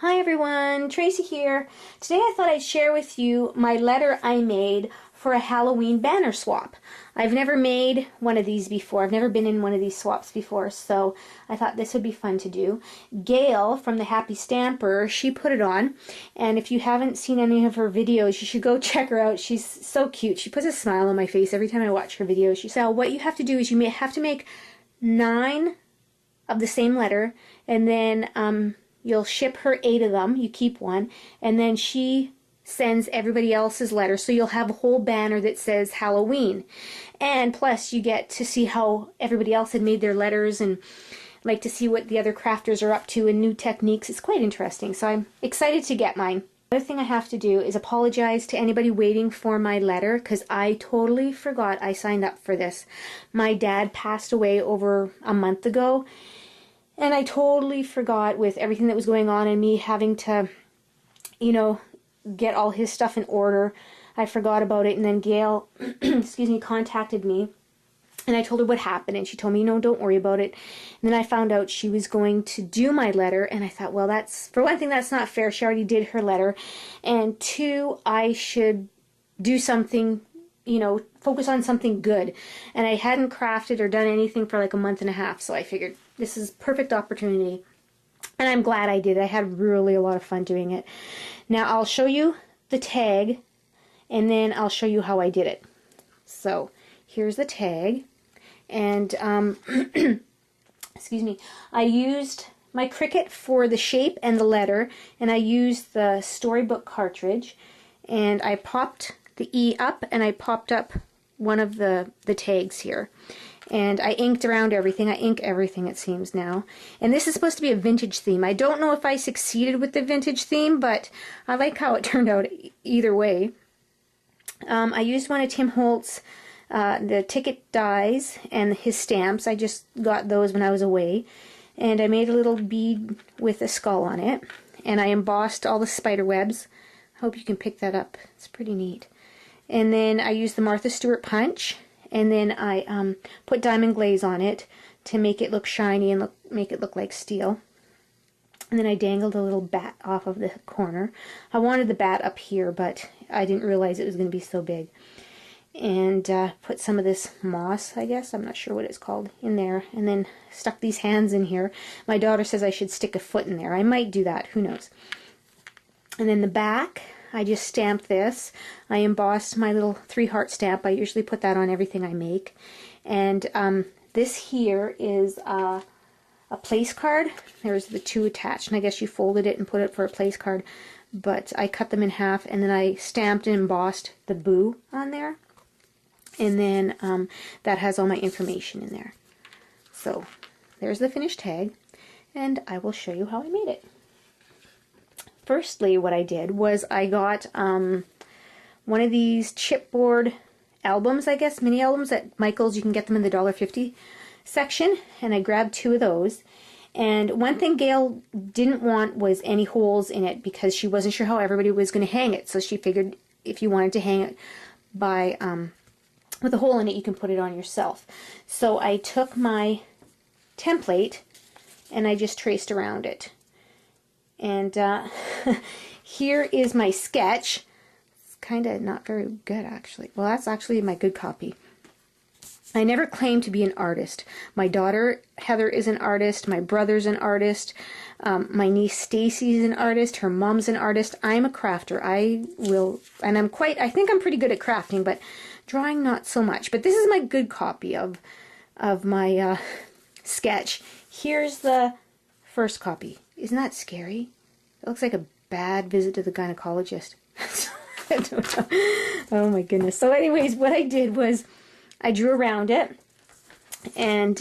Hi everyone, Tracy here. Today I thought I'd share with you my letter I made for a Halloween banner swap. I've never made one of these before. I've never been in one of these swaps before, so I thought this would be fun to do. Gale from the Happy Stamper, she put it on, and if you haven't seen any of her videos, you should go check her out. She's so cute. She puts a smile on my face every time I watch her videos. She said, what you have to do is you have to make 9 of the same letter, and then you'll ship her 8 of them, you keep one, and then she sends everybody else's letter, so you'll have a whole banner that says Halloween. And plus you get to see how everybody else had made their letters and like to see what the other crafters are up to and new techniques. It's quite interesting, so I'm excited to get mine. The other thing I have to do is apologize to anybody waiting for my letter, because I totally forgot I signed up for this. My dad passed away over a month ago, and I totally forgot, with everything that was going on and me having to, get all his stuff in order. I forgot about it, and then Gale, excuse me, contacted me, and I told her what happened, and she told me, don't worry about it. And then I found out she was going to do my letter, and I thought, well, for one thing, that's not fair. She already did her letter, and 2, I should do something, focus on something good. And I hadn't crafted or done anything for like a month and a half, so I figured this is a perfect opportunity. And I'm glad I did. I had really a lot of fun doing it. Now I'll show you the tag, and then I'll show you how I did it. So here's the tag, and excuse me, I used my Cricut for the shape and the letter, and I used the storybook cartridge, and I popped the E up, and I popped up one of the tags here. And I inked around everything. I ink everything, it seems now. And this is supposed to be a vintage theme. I don't know if I succeeded with the vintage theme, but I like how it turned out either way. I used one of Tim Holt's the ticket dies and his stamps. I just got those when I was away. And I made a little bead with a skull on it. And I embossed all the spider webs. I hope you can pick that up. It's pretty neat. And then I used the Martha Stewart punch. And then I put diamond glaze on it to make it look shiny and make it look like steel. And then I dangled a little bat off of the corner. I wanted the bat up here, but I didn't realize it was going to be so big. And put some of this moss, I guess, I'm not sure what it's called, in there. And then stuck these hands in here. My daughter says I should stick a foot in there. I might do that, who knows. And then the back, I just stamped this. I embossed my little 3-heart stamp. I usually put that on everything I make. And this here is a place card. There's the 2 attached, and I guess you folded it and put it for a place card. But I cut them in half, and then I stamped and embossed the boo on there. And then that has all my information in there. So there's the finished tag, and I will show you how I made it. Firstly, what I did was I got one of these chipboard albums, I guess, mini albums at Michael's. You can get them in the $1.50 section, and I grabbed 2 of those. And one thing Gale didn't want was any holes in it, because she wasn't sure how everybody was going to hang it. So she figured if you wanted to hang it by with a hole in it, you can put it on yourself. So I took my template and I just traced around it. And here is my sketch. It's kind of not very good, actually. Well, that's actually my good copy. I never claimed to be an artist. My daughter, Heather, is an artist. My brother's an artist. My niece, Stacy's an artist. Her mom's an artist. I'm a crafter. I think I'm pretty good at crafting, but drawing not so much. But this is my good copy of my sketch. Here's the first copy. Isn't that scary? It looks like a bad visit to the gynecologist. I don't know. Oh my goodness. So anyways, what I did was I drew around it, and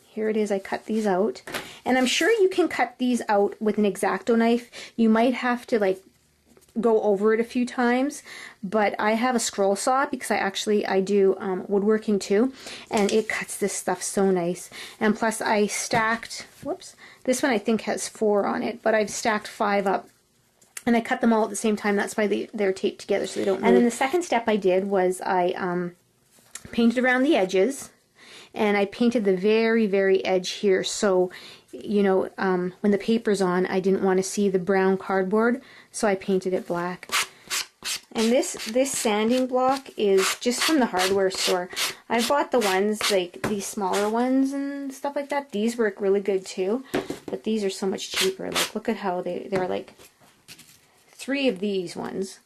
here it is. I cut these out, and I'm sure you can cut these out with an X-Acto knife. You might have to go over it a few times, but I have a scroll saw because I do woodworking too, and it cuts this stuff so nice. And plus I stacked, whoops, this one I think has 4 on it, but I've stacked 5 up, and I cut them all at the same time. That's why they're taped together so they don't move. And then the second step I did was I painted around the edges, and I painted the very, very edge here, so you know, when the paper's on, I didn't want to see the brown cardboard, so I painted it black. And this sanding block is just from the hardware store. I bought the ones, like these smaller ones and stuff like that. These work really good too, but these are so much cheaper. Like, look at how they're like 3 of these ones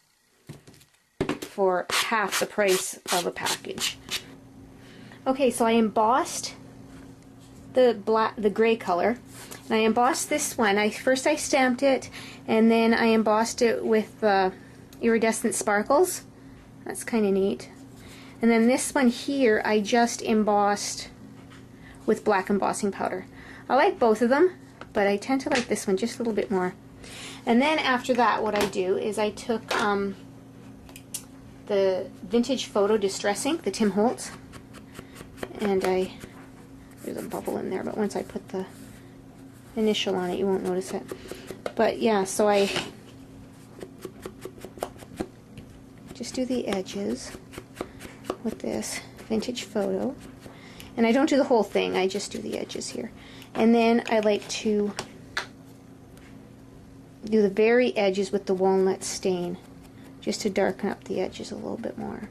for half the price of a package. Okay, so I embossed the gray color, and I embossed this one. First I stamped it, and then I embossed it with iridescent sparkles. That's kind of neat. And then this one here I just embossed with black embossing powder. I like both of them, but I tend to like this one just a little bit more. And then after that, what I do is I took the Vintage Photo Distress ink, the Tim Holtz, and there's a bubble in there, but once I put the initial on it, you won't notice it. But yeah, so I just do the edges with this Vintage Photo, and I don't do the whole thing, I just do the edges here. And then I like to do the very edges with the walnut stain, just to darken up the edges a little bit more.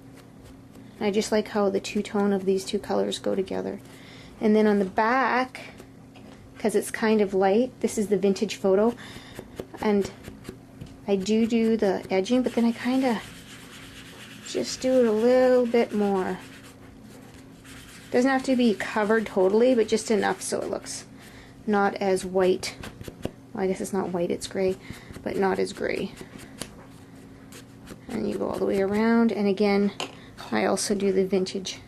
And I just like how the two-tone of these two colors go together. And then on the back, because it's kind of light, this is the Vintage Photo, and I do the edging, but then I kind of just do it a little bit more. Doesn't have to be covered totally, but just enough so it looks not as white. Well, I guess it's not white, it's gray, but not as gray. And you go all the way around, and again, I also do the vintage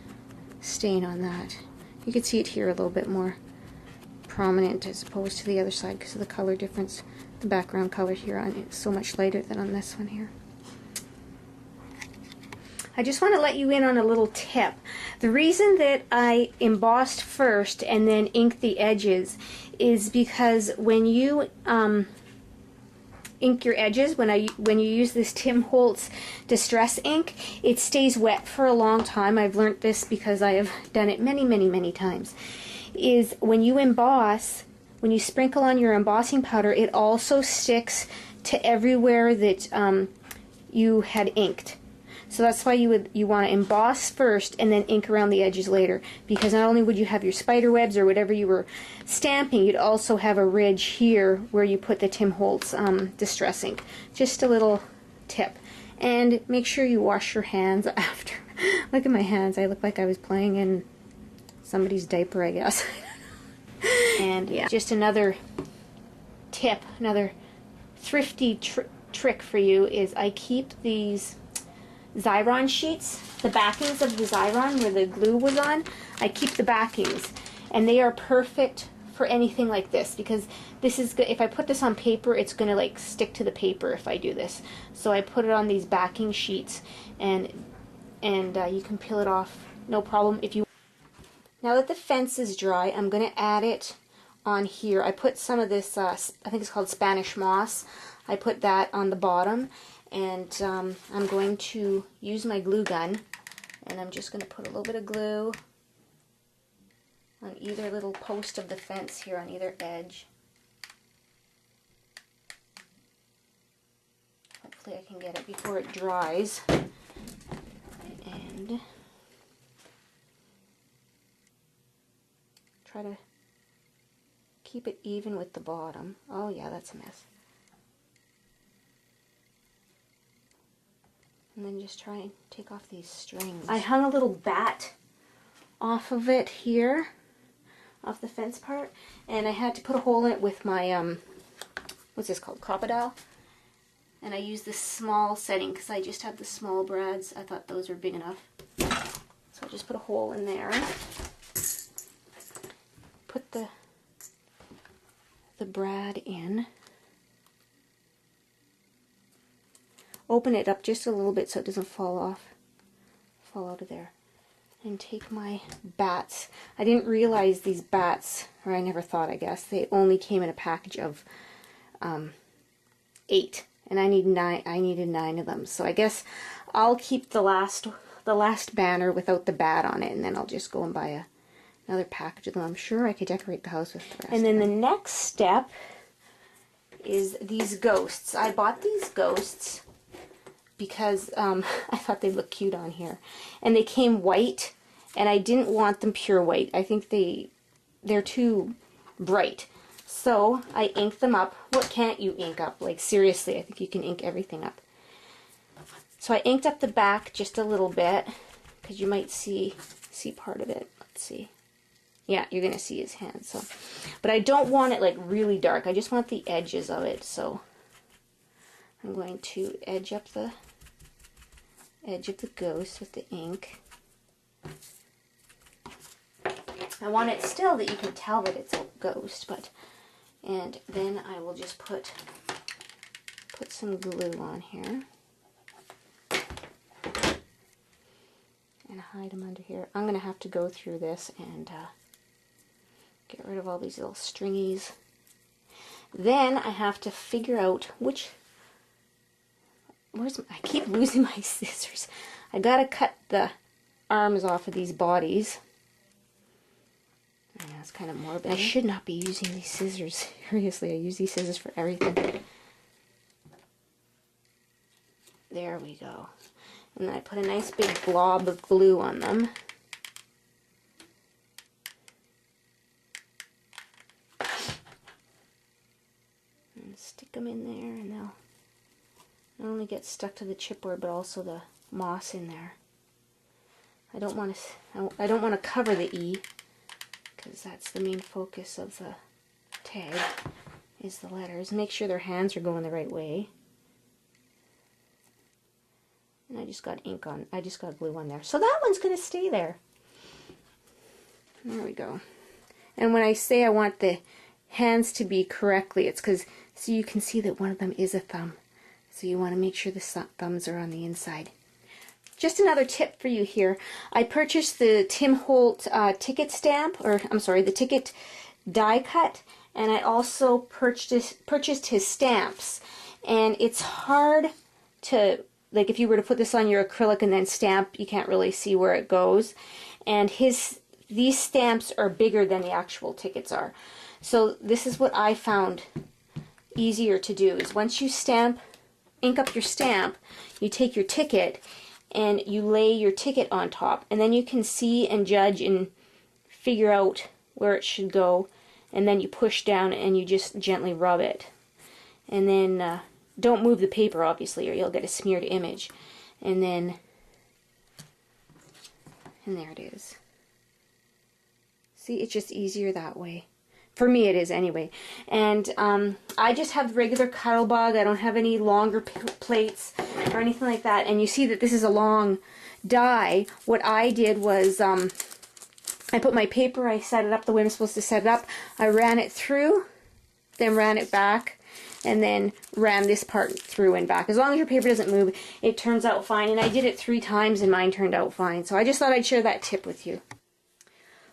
stain on that. You can see it here a little bit more prominent as opposed to the other side because of the color difference. The background color here on it is so much lighter than on this one here. I just want to let you in on a little tip. The reason that I embossed first and then inked the edges is because when you ink your edges, when you use this Tim Holtz Distress ink, it stays wet for a long time. I've learned this because I have done it many times. Is when you emboss, when you sprinkle on your embossing powder, it also sticks to everywhere that you had inked. So that's why you want to emboss first and then ink around the edges later, because not only would you have your spider webs or whatever you were stamping, you'd also have a ridge here where you put the Tim Holtz Distress ink. Just a little tip. And make sure you wash your hands after. Look at my hands. I look like I was playing in somebody's diaper, I guess. And yeah, just another tip, another thrifty trick for you is I keep these Xyron sheets, the backings of the Xyron where the glue was on, I keep the backings, and they are perfect for anything like this, because this is good. If I put this on paper, it's gonna like stick to the paper if I do this. So I put it on these backing sheets, and you can peel it off no problem if you. Now that the fence is dry, I'm gonna add it on here. I put some of this, I think it's called Spanish moss. I put that on the bottom. And I'm going to use my glue gun, and I'm just going to put a little bit of glue on either little post of the fence here on either edge. Hopefully I can get it before it dries. And try to keep it even with the bottom. Oh yeah, that's a mess. And then just try and take off these strings. I hung a little bat off of it here, off the fence part, and I had to put a hole in it with my, what's this called, Crocodile? And I used this small setting because I just had the small brads. I thought those were big enough. So I just put a hole in there. Put the brad in. Open it up just a little bit so it doesn't fall out of there. And take my bats. I didn't realize these bats, or I never thought, I guess, they only came in a package of 8, and I needed 9 of them. So I guess I'll keep the last banner without the bat on it, and then I'll just go and buy another package of them. I'm sure I could decorate the house with the rest. And then the next step is these ghosts. I bought these ghosts because I thought they'd look cute on here. And they came white, and I didn't want them pure white. I think they're too bright. So I inked them up. What can't you ink up? Like, seriously, I think you can ink everything up. So I inked up the back just a little bit, because you might see part of it. Let's see. Yeah, you're going to see his hand. So, but I don't want it like really dark. I just want the edges of it. So I'm going to edge up the edge of the ghost with the ink. I want it still that you can tell that it's a ghost, but, and then I will just put some glue on here and hide them under here. I'm going to have to go through this and get rid of all these little stringies. Then I have to figure out I keep losing my scissors. I gotta cut the arms off of these bodies. I know it's kind of morbid. I should not be using these scissors. Seriously, I use these scissors for everything. There we go. And then I put a nice big blob of glue on them. And stick them in there, and they'll not only get stuck to the chipboard, but also the moss in there. I don't want to cover the E, because that's the main focus of the tag, is the letters. Make sure their hands are going the right way. And I just got glue on there. So that one's going to stay there. There we go. And when I say I want the hands to be correctly, it's because, so you can see that one of them is a thumb. So you want to make sure the thumbs are on the inside. Just another tip for you here. I purchased the Tim Holt ticket stamp, or I'm sorry, the ticket die cut, and I also purchased his stamps. And it's hard to, like, if you were to put this on your acrylic and then stamp, you can't really see where it goes. And these stamps are bigger than the actual tickets are. So this is what I found easier to do, is once you ink up your stamp, you take your ticket and you lay your ticket on top, and then you can see and judge and figure out where it should go, and then you push down and you just gently rub it. And then don't move the paper, obviously, or you'll get a smeared image. And there it is. See, it's just easier that way. For me it is anyway. And I just have regular Cuttlebug. I don't have any longer plates or anything like that. And you see that this is a long die. What I did was I put my paper, I set it up the way I'm supposed to set it up. I ran it through, then ran it back, and then ran this part through and back. As long as your paper doesn't move, it turns out fine. And I did it 3 times and mine turned out fine. So I just thought I'd share that tip with you.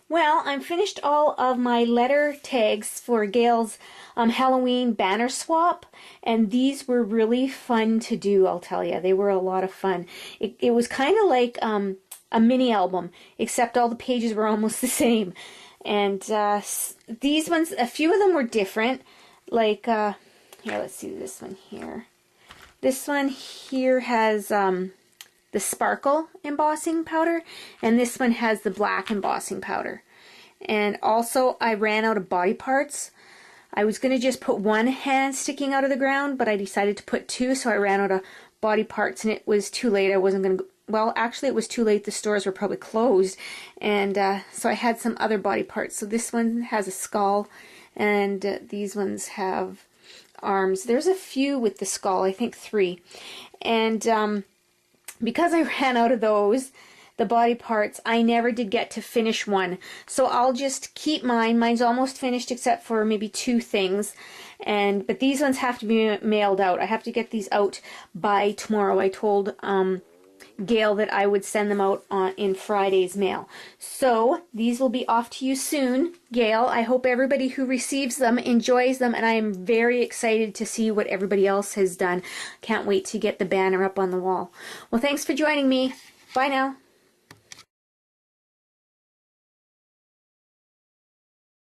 Well, I'm finished all of my letter tags for Gale's Halloween banner swap, and these were really fun to do, I'll tell you. They were a lot of fun. It was kind of like a mini album, except all the pages were almost the same. And these ones, a few of them were different. Like, here, let's see this one here. This one here has the sparkle embossing powder, and this one has the black embossing powder. And also I ran out of body parts. I was going to just put one hand sticking out of the ground, but I decided to put 2, so I ran out of body parts, and it was too late. I wasn't going to, well, actually it was too late. The stores were probably closed, and so I had some other body parts. So this one has a skull, and these ones have arms. There's a few with the skull, I think 3. And because I ran out of those, the body parts, I never did get to finish one. So I'll just keep mine. Mine's almost finished except for maybe 2 things. But these ones have to be mailed out. I have to get these out by tomorrow. I told Gale that I would send them out in Friday's mail. So these will be off to you soon, Gale. I hope everybody who receives them enjoys them, and I am very excited to see what everybody else has done. Can't wait to get the banner up on the wall. Well, thanks for joining me. Bye now.